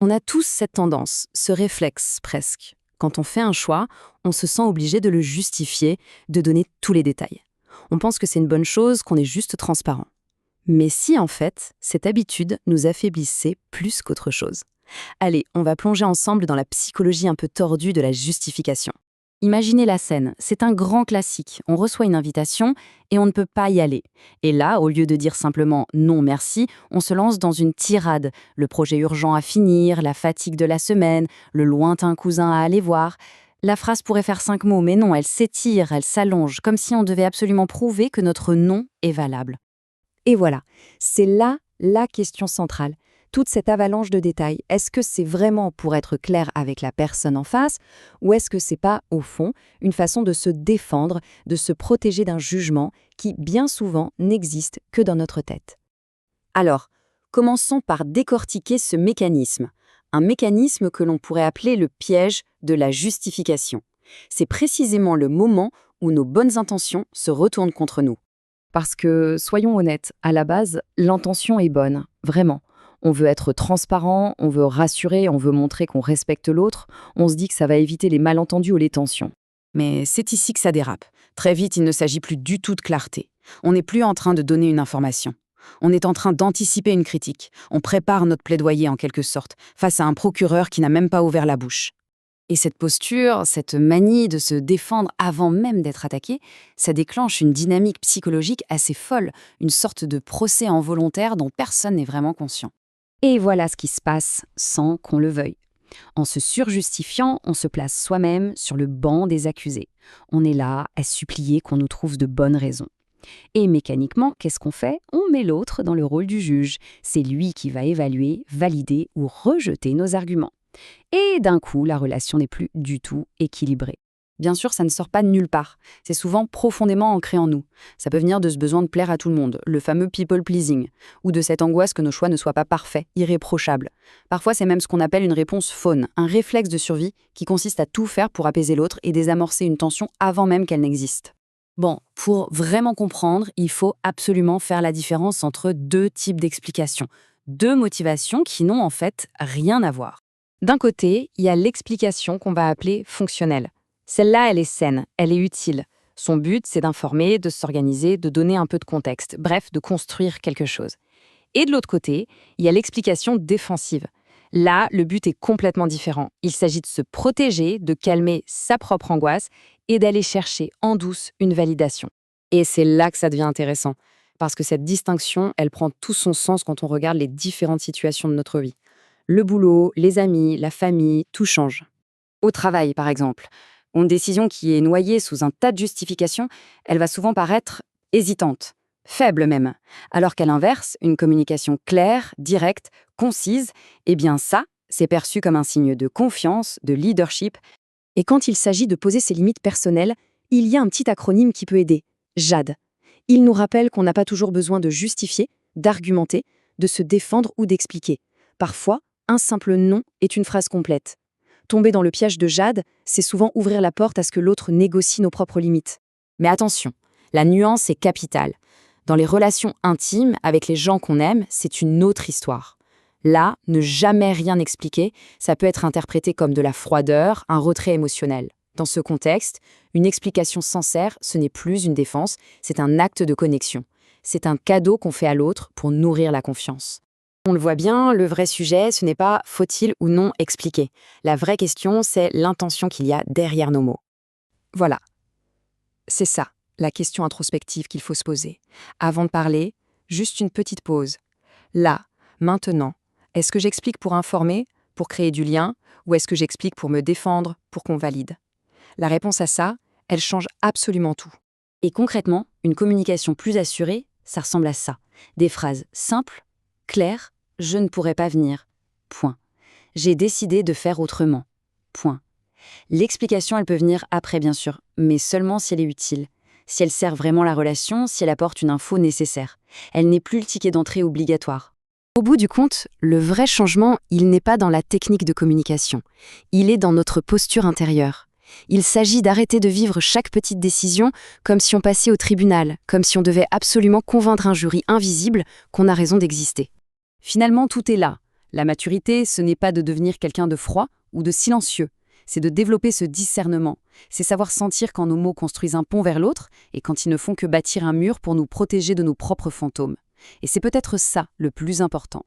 On a tous cette tendance, ce réflexe presque. Quand on fait un choix, on se sent obligé de le justifier, de donner tous les détails. On pense que c'est une bonne chose, qu'on est juste transparent. Mais si en fait, cette habitude nous affaiblissait plus qu'autre chose. Allez, on va plonger ensemble dans la psychologie un peu tordue de la justification. Imaginez la scène, c'est un grand classique. On reçoit une invitation et on ne peut pas y aller. Et là, au lieu de dire simplement « non merci », on se lance dans une tirade. Le projet urgent à finir, la fatigue de la semaine, le lointain cousin à aller voir. La phrase pourrait faire 5 mots, mais non, elle s'étire, elle s'allonge, comme si on devait absolument prouver que notre non est valable. Et voilà, c'est là la question centrale. Toute cette avalanche de détails, est-ce que c'est vraiment pour être clair avec la personne en face ou est-ce que c'est pas, au fond, une façon de se défendre, de se protéger d'un jugement qui, bien souvent, n'existe que dans notre tête? Alors, commençons par décortiquer ce mécanisme. Un mécanisme que l'on pourrait appeler le piège de la justification. C'est précisément le moment où nos bonnes intentions se retournent contre nous. Parce que, soyons honnêtes, à la base, l'intention est bonne, vraiment. On veut être transparent, on veut rassurer, on veut montrer qu'on respecte l'autre, on se dit que ça va éviter les malentendus ou les tensions. Mais c'est ici que ça dérape. Très vite, il ne s'agit plus du tout de clarté. On n'est plus en train de donner une information. On est en train d'anticiper une critique. On prépare notre plaidoyer en quelque sorte, face à un procureur qui n'a même pas ouvert la bouche. Et cette posture, cette manie de se défendre avant même d'être attaqué, ça déclenche une dynamique psychologique assez folle, une sorte de procès involontaire dont personne n'est vraiment conscient. Et voilà ce qui se passe sans qu'on le veuille. En se surjustifiant, on se place soi-même sur le banc des accusés. On est là à supplier qu'on nous trouve de bonnes raisons. Et mécaniquement, qu'est-ce qu'on fait? On met l'autre dans le rôle du juge. C'est lui qui va évaluer, valider ou rejeter nos arguments. Et d'un coup, la relation n'est plus du tout équilibrée. Bien sûr, ça ne sort pas de nulle part. C'est souvent profondément ancré en nous. Ça peut venir de ce besoin de plaire à tout le monde, le fameux people pleasing, ou de cette angoisse que nos choix ne soient pas parfaits, irréprochables. Parfois, c'est même ce qu'on appelle une réponse faune, un réflexe de survie qui consiste à tout faire pour apaiser l'autre et désamorcer une tension avant même qu'elle n'existe. Bon, pour vraiment comprendre, il faut absolument faire la différence entre deux types d'explications, deux motivations qui n'ont en fait rien à voir. D'un côté, il y a l'explication qu'on va appeler fonctionnelle. Celle-là, elle est saine, elle est utile. Son but, c'est d'informer, de s'organiser, de donner un peu de contexte, bref, de construire quelque chose. Et de l'autre côté, il y a l'explication défensive. Là, le but est complètement différent. Il s'agit de se protéger, de calmer sa propre angoisse et d'aller chercher en douce une validation. Et c'est là que ça devient intéressant, parce que cette distinction, elle prend tout son sens quand on regarde les différentes situations de notre vie. Le boulot, les amis, la famille, tout change. Au travail, par exemple, une décision qui est noyée sous un tas de justifications, elle va souvent paraître hésitante, faible même. Alors qu'à l'inverse, une communication claire, directe, concise, eh bien ça, c'est perçu comme un signe de confiance, de leadership. Et quand il s'agit de poser ses limites personnelles, il y a un petit acronyme qui peut aider, JAD. Il nous rappelle qu'on n'a pas toujours besoin de justifier, d'argumenter, de se défendre ou d'expliquer. Parfois, un simple non est une phrase complète. Tomber dans le piège de Jade, c'est souvent ouvrir la porte à ce que l'autre négocie nos propres limites. Mais attention, la nuance est capitale. Dans les relations intimes, avec les gens qu'on aime, c'est une autre histoire. Là, ne jamais rien expliquer, ça peut être interprété comme de la froideur, un retrait émotionnel. Dans ce contexte, une explication sincère, ce n'est plus une défense, c'est un acte de connexion. C'est un cadeau qu'on fait à l'autre pour nourrir la confiance. On le voit bien, le vrai sujet, ce n'est pas faut-il ou non expliquer. La vraie question, c'est l'intention qu'il y a derrière nos mots. Voilà. C'est ça, la question introspective qu'il faut se poser. Avant de parler, juste une petite pause. Là, maintenant, est-ce que j'explique pour informer, pour créer du lien, ou est-ce que j'explique pour me défendre, pour qu'on valide? La réponse à ça, elle change absolument tout. Et concrètement, une communication plus assurée, ça ressemble à ça. Des phrases simples, claires, je ne pourrais pas venir. Point. J'ai décidé de faire autrement. Point. L'explication, elle peut venir après, bien sûr, mais seulement si elle est utile. Si elle sert vraiment la relation, si elle apporte une info nécessaire. Elle n'est plus le ticket d'entrée obligatoire. Au bout du compte, le vrai changement, il n'est pas dans la technique de communication. Il est dans notre posture intérieure. Il s'agit d'arrêter de vivre chaque petite décision comme si on passait au tribunal, comme si on devait absolument convaincre un jury invisible qu'on a raison d'exister. Finalement, tout est là. La maturité, ce n'est pas de devenir quelqu'un de froid ou de silencieux, c'est de développer ce discernement. C'est savoir sentir quand nos mots construisent un pont vers l'autre et quand ils ne font que bâtir un mur pour nous protéger de nos propres fantômes. Et c'est peut-être ça le plus important.